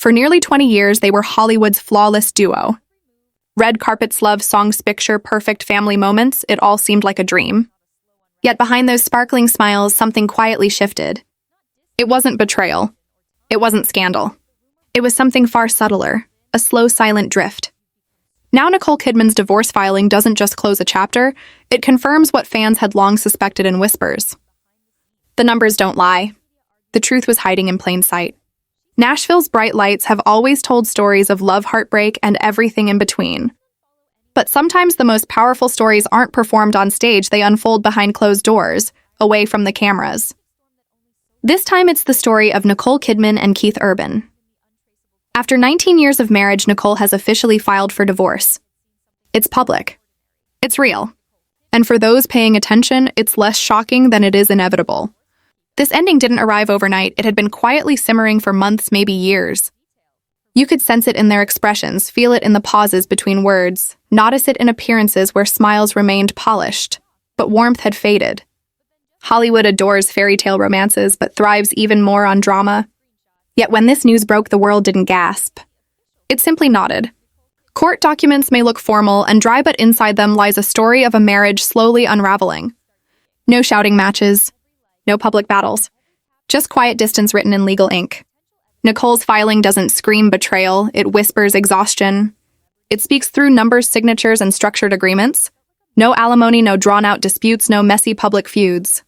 For nearly 20 years, they were Hollywood's flawless duo. Red carpets, love songs, picture-perfect family moments, it all seemed like a dream. Yet behind those sparkling smiles, something quietly shifted. It wasn't betrayal. It wasn't scandal. It was something far subtler, a slow, silent drift. Now Nicole Kidman's divorce filing doesn't just close a chapter, it confirms what fans had long suspected in whispers. The numbers don't lie. The truth was hiding in plain sight. Nashville's bright lights have always told stories of love, heartbreak, and everything in between. But sometimes the most powerful stories aren't performed on stage, they unfold behind closed doors, away from the cameras. This time it's the story of Nicole Kidman and Keith Urban. After 19 years of marriage, Nicole has officially filed for divorce. It's public. It's real. And for those paying attention, it's less shocking than it is inevitable. This ending didn't arrive overnight, it had been quietly simmering for months, maybe years. You could sense it in their expressions, feel it in the pauses between words, notice it in appearances where smiles remained polished, but warmth had faded. Hollywood adores fairy tale romances, but thrives even more on drama. Yet when this news broke, the world didn't gasp. It simply nodded. Court documents may look formal and dry, but inside them lies a story of a marriage slowly unraveling. No shouting matches. No public battles. Just quiet distance written in legal ink. Nicole's filing doesn't scream betrayal, it whispers exhaustion. It speaks through numbers, signatures, and structured agreements. No alimony, no drawn-out disputes, no messy public feuds.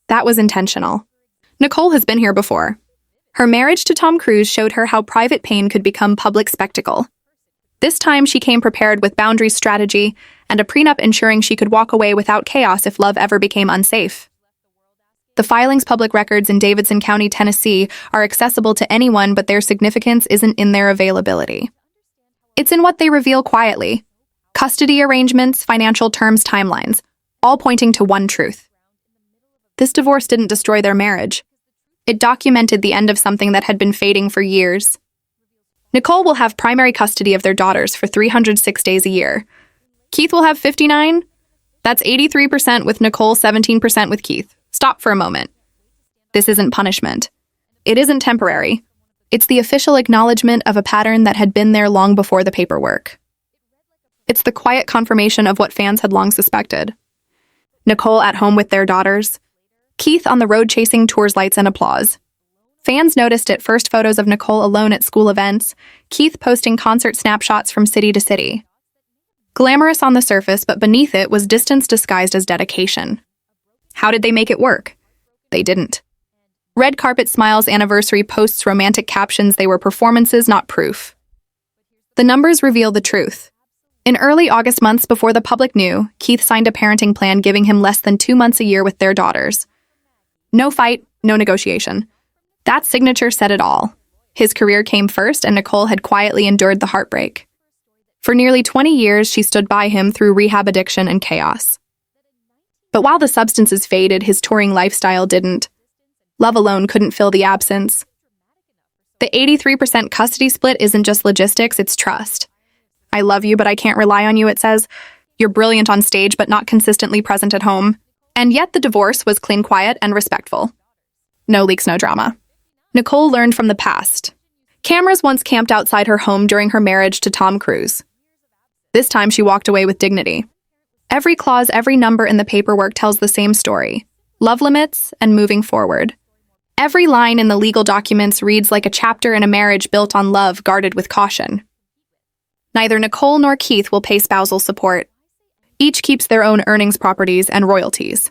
That was intentional. Nicole has been here before. Her marriage to Tom Cruise showed her how private pain could become public spectacle. This time she came prepared with boundaries, strategy, and a prenup ensuring she could walk away without chaos if love ever became unsafe. The filing's public records in Davidson County, Tennessee, are accessible to anyone, but their significance isn't in their availability. It's in what they reveal quietly. Custody arrangements, financial terms, timelines, all pointing to one truth. This divorce didn't destroy their marriage. It documented the end of something that had been fading for years. Nicole will have primary custody of their daughters for 306 days a year. Keith will have 59? That's 83% with Nicole, 17% with Keith. Stop for a moment. This isn't punishment. It isn't temporary. It's the official acknowledgement of a pattern that had been there long before the paperwork. It's the quiet confirmation of what fans had long suspected. Nicole at home with their daughters. Keith on the road chasing tours, lights, and applause. Fans noticed it first, photos of Nicole alone at school events, Keith posting concert snapshots from city to city. Glamorous on the surface, but beneath it was distance disguised as dedication. How did they make it work? They didn't. Red carpet smiles, anniversary posts, romantic captions, they were performances, not proof. The numbers reveal the truth. In early August, months before the public knew, Keith signed a parenting plan giving him less than 2 months a year with their daughters. No fight, no negotiation. That signature said it all. His career came first, and Nicole had quietly endured the heartbreak. For nearly 20 years, she stood by him through rehab, addiction, and chaos. But while the substances faded, his touring lifestyle didn't. Love alone couldn't fill the absence. The 83% custody split isn't just logistics, it's trust. I love you, but I can't rely on you, it says. You're brilliant on stage, but not consistently present at home. And yet the divorce was clean, quiet, and respectful. No leaks, no drama. Nicole learned from the past. Cameras once camped outside her home during her marriage to Tom Cruise. This time she walked away with dignity. Every clause, every number in the paperwork tells the same story. Love limits and moving forward. Every line in the legal documents reads like a chapter in a marriage built on love, guarded with caution. Neither Nicole nor Keith will pay spousal support. Each keeps their own earnings, properties, and royalties.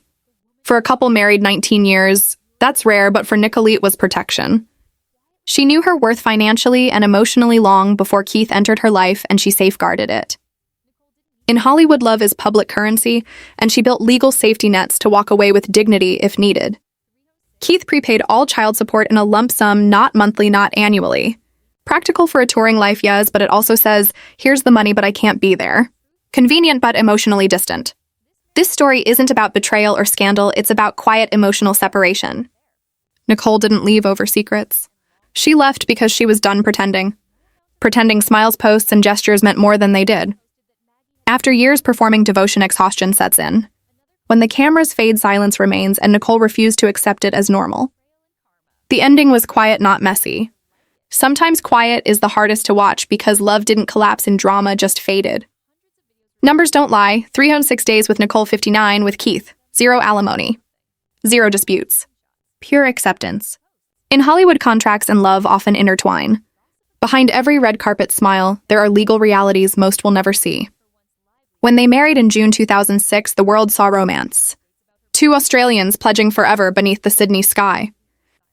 For a couple married 19 years, that's rare, but for Nicole it was protection. She knew her worth financially and emotionally long before Keith entered her life, and she safeguarded it. In Hollywood, love is public currency, and she built legal safety nets to walk away with dignity if needed. Keith prepaid all child support in a lump sum, not monthly, not annually. Practical for a touring life, yes, but it also says, here's the money, but I can't be there. Convenient but emotionally distant. This story isn't about betrayal or scandal, it's about quiet emotional separation. Nicole didn't leave over secrets. She left because she was done pretending. Pretending smiles, posts, and gestures meant more than they did. After years performing devotion, exhaustion sets in. When the cameras fade, silence remains, and Nicole refused to accept it as normal. The ending was quiet, not messy. Sometimes quiet is the hardest to watch because love didn't collapse in drama, just faded. Numbers don't lie. 306 days with Nicole, 59 with Keith. 0 alimony. 0 disputes. Pure acceptance. In Hollywood, contracts and love often intertwine. Behind every red carpet smile, there are legal realities most will never see. When they married in June 2006, the world saw romance. 2 Australians pledging forever beneath the Sydney sky.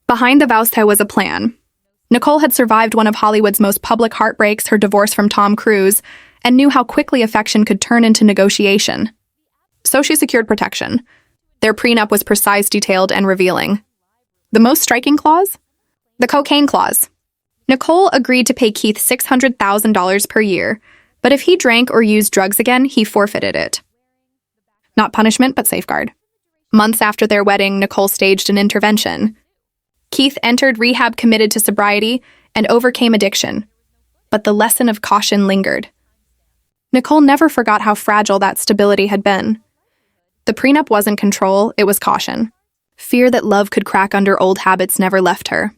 Behind the vows there was a plan. Nicole had survived one of Hollywood's most public heartbreaks, her divorce from Tom Cruise, and knew how quickly affection could turn into negotiation. So she secured protection. Their prenup was precise, detailed, and revealing. The most striking clause? The cocaine clause. Nicole agreed to pay Keith $600,000 per year, but if he drank or used drugs again, he forfeited it. Not punishment, but safeguard. Months after their wedding, Nicole staged an intervention. Keith entered rehab committed to sobriety and overcame addiction, but the lesson of caution lingered. Nicole never forgot how fragile that stability had been. The prenup wasn't control, it was caution. Fear that love could crack under old habits never left her.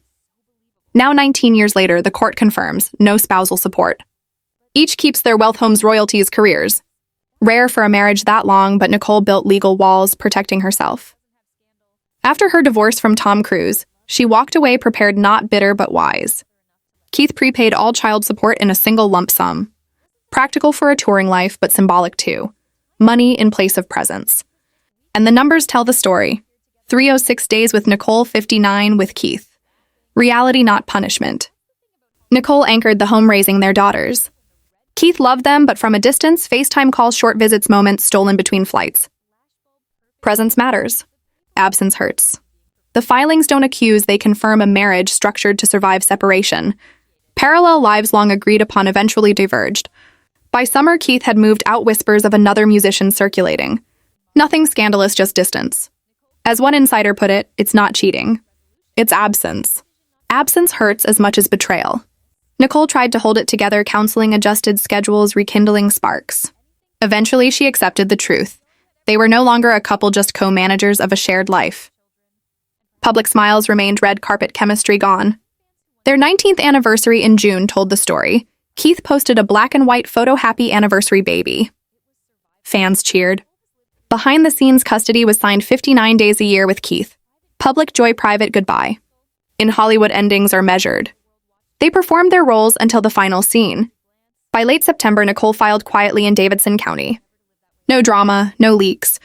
Now 19 years later, the court confirms no spousal support. Each keeps their wealth, homes, royalties, careers. Rare for a marriage that long, but Nicole built legal walls protecting herself. After her divorce from Tom Cruise, she walked away prepared, not bitter but wise. Keith prepaid all child support in a single lump sum. Practical for a touring life, but symbolic too. Money in place of presence. And the numbers tell the story. 306 days with Nicole, 59 with Keith. Reality, not punishment. Nicole anchored the home, raising their daughters. Keith loved them, but from a distance, FaceTime calls, short visits, moments stolen between flights. Presence matters. Absence hurts. The filings don't accuse, they confirm a marriage structured to survive separation. Parallel lives long agreed upon eventually diverged. By summer, Keith had moved out, whispers of another musician circulating. Nothing scandalous, just distance. As one insider put it, it's not cheating. It's absence. Absence hurts as much as betrayal. Nicole tried to hold it together, counseling, adjusted schedules, rekindling sparks. Eventually, she accepted the truth. They were no longer a couple, just co-managers of a shared life. Public smiles remained, red carpet chemistry gone. Their 19th anniversary in June told the story. Keith posted a black and white photo, happy anniversary baby. Fans cheered. Behind the scenes, custody was signed, 59 days a year with Keith. Public joy, private goodbye. In Hollywood, endings are measured. They performed their roles until the final scene. By late September, Nicole filed quietly in Davidson County. No drama, no leaks.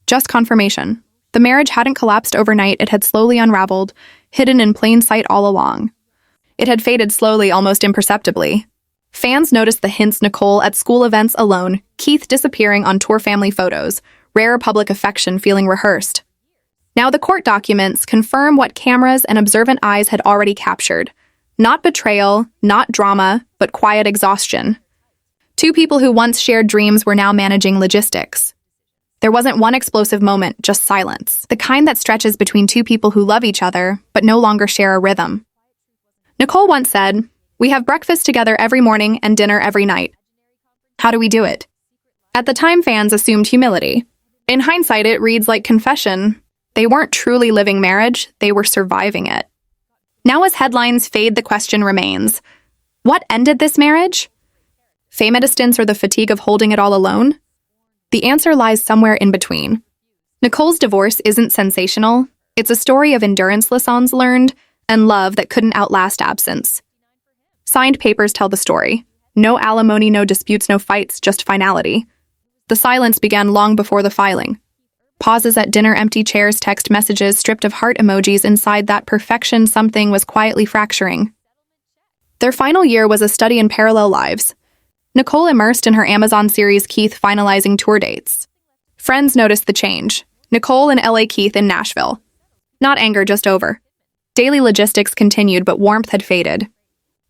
Just confirmation. The marriage hadn't collapsed overnight, it had slowly unraveled, hidden in plain sight all along. It had faded slowly, almost imperceptibly. Fans noticed the hints, Nicole at school events alone, Keith disappearing on tour, family photos, rare public affection feeling rehearsed. Now the court documents confirm what cameras and observant eyes had already captured. Not betrayal, not drama, but quiet exhaustion. 2 people who once shared dreams were now managing logistics. There wasn't one explosive moment, just silence. The kind that stretches between 2 people who love each other, but no longer share a rhythm. Nicole once said, "We have breakfast together every morning and dinner every night. How do we do it?" At the time, fans assumed humility. In hindsight, it reads like confession. They weren't truly living marriage, they were surviving it. Now as headlines fade, the question remains. What ended this marriage? Fame at a distance or the fatigue of holding it all alone? The answer lies somewhere in between. Nicole's divorce isn't sensational. It's a story of endurance, lessons learned, and love that couldn't outlast absence. Signed papers tell the story. No alimony, no disputes, no fights, just finality. The silence began long before the filing. Pauses at dinner, empty chairs, text messages stripped of heart emojis. Inside that perfection, something was quietly fracturing. Their final year was a study in parallel lives. Nicole immersed in her Amazon series, Keith finalizing tour dates. Friends noticed the change. Nicole in LA, Keith in Nashville. Not anger, just over. Daily logistics continued, but warmth had faded.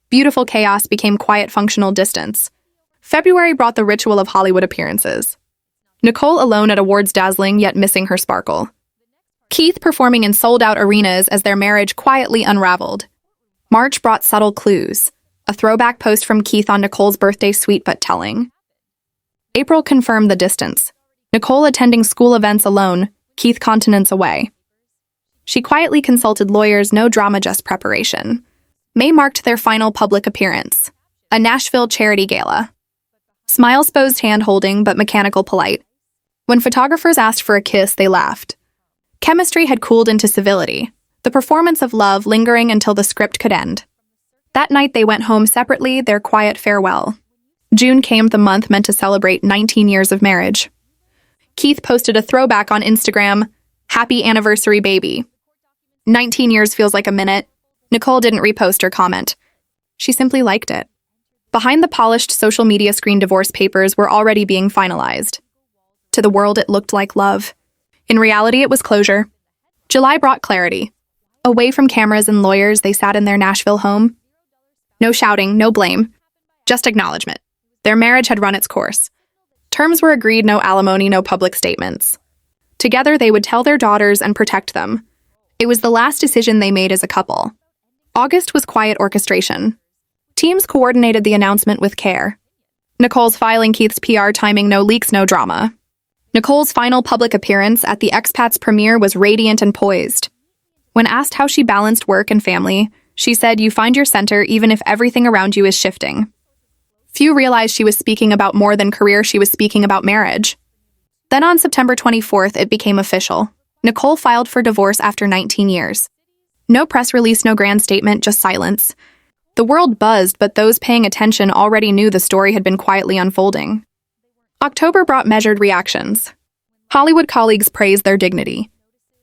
Beautiful chaos became quiet, functional distance. February brought the ritual of Hollywood appearances. Nicole alone at awards, dazzling yet missing her sparkle. Keith performing in sold-out arenas as their marriage quietly unraveled. March brought subtle clues. A throwback post from Keith on Nicole's birthday, sweet but telling. April confirmed the distance. Nicole attending school events alone, Keith continents away. She quietly consulted lawyers, no drama, just preparation. May marked their final public appearance, a Nashville charity gala. Smiles posed hand-holding but mechanical polite. When photographers asked for a kiss, they laughed. Chemistry had cooled into civility, the performance of love lingering until the script could end. That night they went home separately, their quiet farewell. June came, the month meant to celebrate 19 years of marriage. Keith posted a throwback on Instagram, "Happy anniversary, baby." 19 years feels like a minute. Nicole didn't repost or comment. She simply liked it. Behind the polished social media screen, divorce papers were already being finalized. To the world, it looked like love. In reality, it was closure. July brought clarity. Away from cameras and lawyers, they sat in their Nashville home. No shouting, no blame, just acknowledgement. Their marriage had run its course. Terms were agreed, no alimony, no public statements. Together, they would tell their daughters and protect them. It was the last decision they made as a couple. August was quiet orchestration. Teams coordinated the announcement with care. Nicole's filing, Keith's PR timing, no leaks, no drama. Nicole's final public appearance at the Expats premiere was radiant and poised. When asked how she balanced work and family, she said, "You find your center even if everything around you is shifting." Few realized she was speaking about more than career, she was speaking about marriage. Then on September 24th, it became official. Nicole filed for divorce after 19 years. No press release, no grand statement, just silence. The world buzzed, but those paying attention already knew the story had been quietly unfolding. October brought measured reactions. Hollywood colleagues praised their dignity.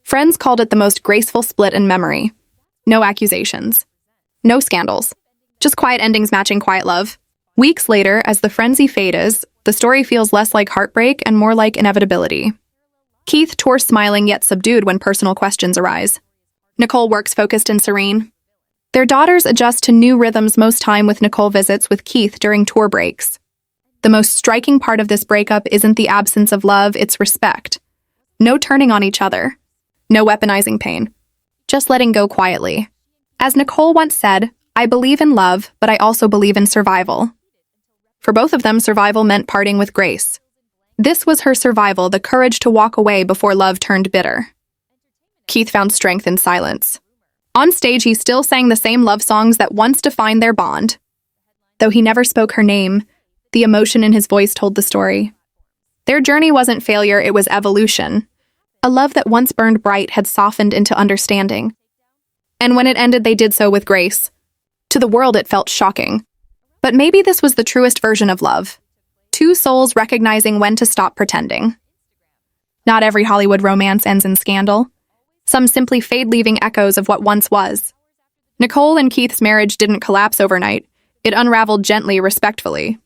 Friends called it the most graceful split in memory. No accusations. No scandals. Just quiet endings matching quiet love. Weeks later, as the frenzy fades, the story feels less like heartbreak and more like inevitability. Keith tours smiling yet subdued when personal questions arise. Nicole works focused and serene. Their daughters adjust to new rhythms, most time with Nicole visits with Keith during tour breaks. The most striking part of this breakup isn't the absence of love, it's respect. No turning on each other. No weaponizing pain. Just letting go quietly. As Nicole once said, "I believe in love, but I also believe in survival." For both of them, survival meant parting with grace. This was her survival, the courage to walk away before love turned bitter. Keith found strength in silence. On stage, he still sang the same love songs that once defined their bond. Though he never spoke her name, the emotion in his voice told the story. Their journey wasn't failure, it was evolution. A love that once burned bright had softened into understanding. And when it ended, they did so with grace. To the world, it felt shocking. But maybe this was the truest version of love. Two souls recognizing when to stop pretending. Not every Hollywood romance ends in scandal. Some simply fade, leaving echoes of what once was. Nicole and Keith's marriage didn't collapse overnight. It unraveled gently, respectfully.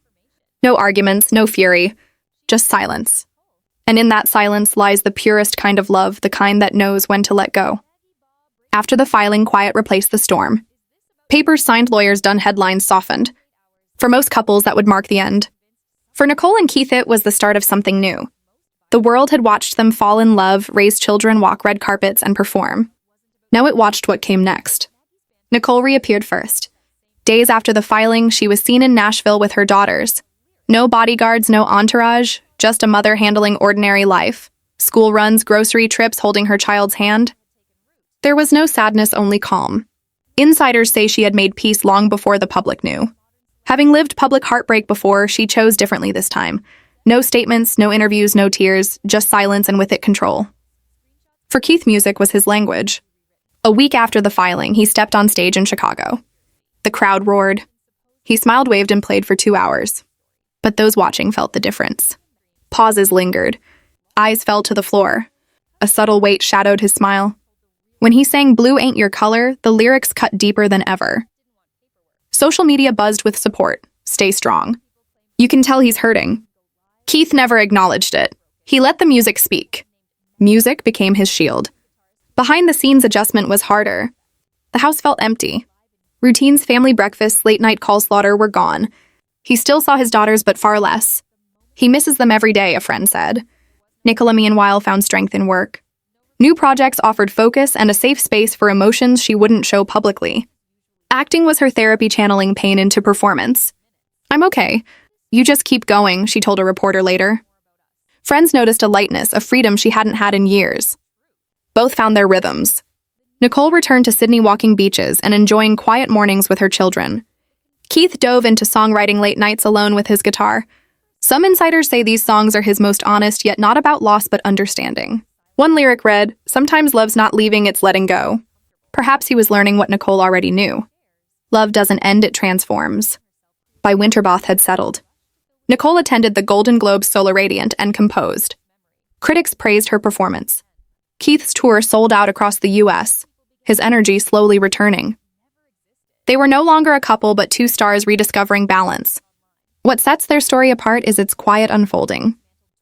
No arguments, no fury, just silence. And in that silence lies the purest kind of love, the kind that knows when to let go. After the filing, quiet replaced the storm. Papers signed, lawyers done, headlines softened. For most couples, that would mark the end. For Nicole and Keith, it was the start of something new. The world had watched them fall in love, raise children, walk red carpets, and perform. Now it watched what came next. Nicole reappeared first. Days after the filing, she was seen in Nashville with her daughters. No bodyguards, no entourage, just a mother handling ordinary life. School runs, grocery trips, holding her child's hand. There was no sadness, only calm. Insiders say she had made peace long before the public knew. Having lived public heartbreak before, she chose differently this time. No statements, no interviews, no tears, just silence and with it control. For Keith, music was his language. A week after the filing, he stepped on stage in Chicago. The crowd roared. He smiled, waved, and played for 2 hours. But those watching felt the difference. Pauses lingered. Eyes fell to the floor. A subtle weight shadowed his smile. When he sang "Blue Ain't Your Color," the lyrics cut deeper than ever. Social media buzzed with support. Stay strong. You can tell he's hurting. Keith never acknowledged it. He let the music speak. Music became his shield. Behind the scenes, adjustment was harder. The house felt empty. Routines, family breakfasts, late-night call slaughter were gone. He still saw his daughters, but far less. He misses them every day, a friend said. Nicole, meanwhile, found strength in work. New projects offered focus and a safe space for emotions she wouldn't show publicly. Acting was her therapy, channeling pain into performance. "I'm okay. You just keep going," she told a reporter later. Friends noticed a lightness, a freedom she hadn't had in years. Both found their rhythms. Nicole returned to Sydney walking beaches and enjoying quiet mornings with her children. Keith dove into songwriting late nights alone with his guitar. Some insiders say these songs are his most honest, yet not about loss but understanding. One lyric read, "Sometimes love's not leaving, it's letting go." Perhaps he was learning what Nicole already knew. Love doesn't end, it transforms. By Winterboth had settled. Nicole attended the Golden Globes Solar Radiant and composed. Critics praised her performance. Keith's tour sold out across the U.S., his energy slowly returning. They were no longer a couple but two stars rediscovering balance. What sets their story apart is its quiet unfolding.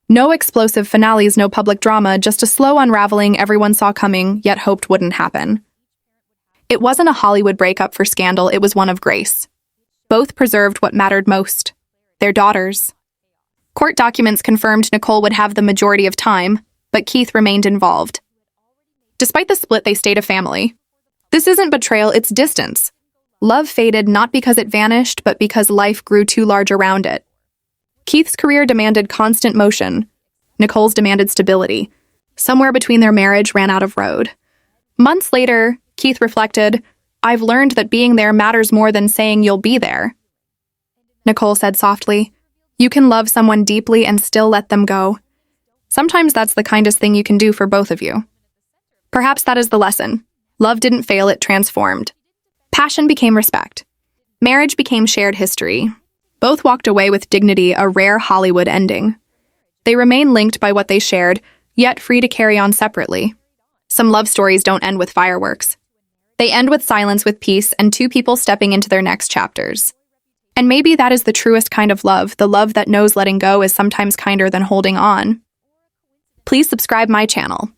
No explosive finales, no public drama, just a slow unraveling everyone saw coming, yet hoped wouldn't happen. It wasn't a Hollywood breakup for scandal, it was one of grace. Both preserved what mattered most: their daughters. Court documents confirmed Nicole would have the majority of time, but Keith remained involved. Despite the split, they stayed a family. This isn't betrayal, it's distance. Love faded not because it vanished, but because life grew too large around it. Keith's career demanded constant motion. Nicole's demanded stability. Somewhere between their marriage ran out of road. Months later, Keith reflected, "I've learned that being there matters more than saying you'll be there." Nicole said softly, "You can love someone deeply and still let them go. Sometimes that's the kindest thing you can do for both of you." Perhaps that is the lesson. Love didn't fail, it transformed. Passion became respect. Marriage became shared history. Both walked away with dignity, a rare Hollywood ending. They remain linked by what they shared, yet free to carry on separately. Some love stories don't end with fireworks. They end with silence, with peace, and two people stepping into their next chapters. And maybe that is the truest kind of love, the love that knows letting go is sometimes kinder than holding on. Please subscribe my channel.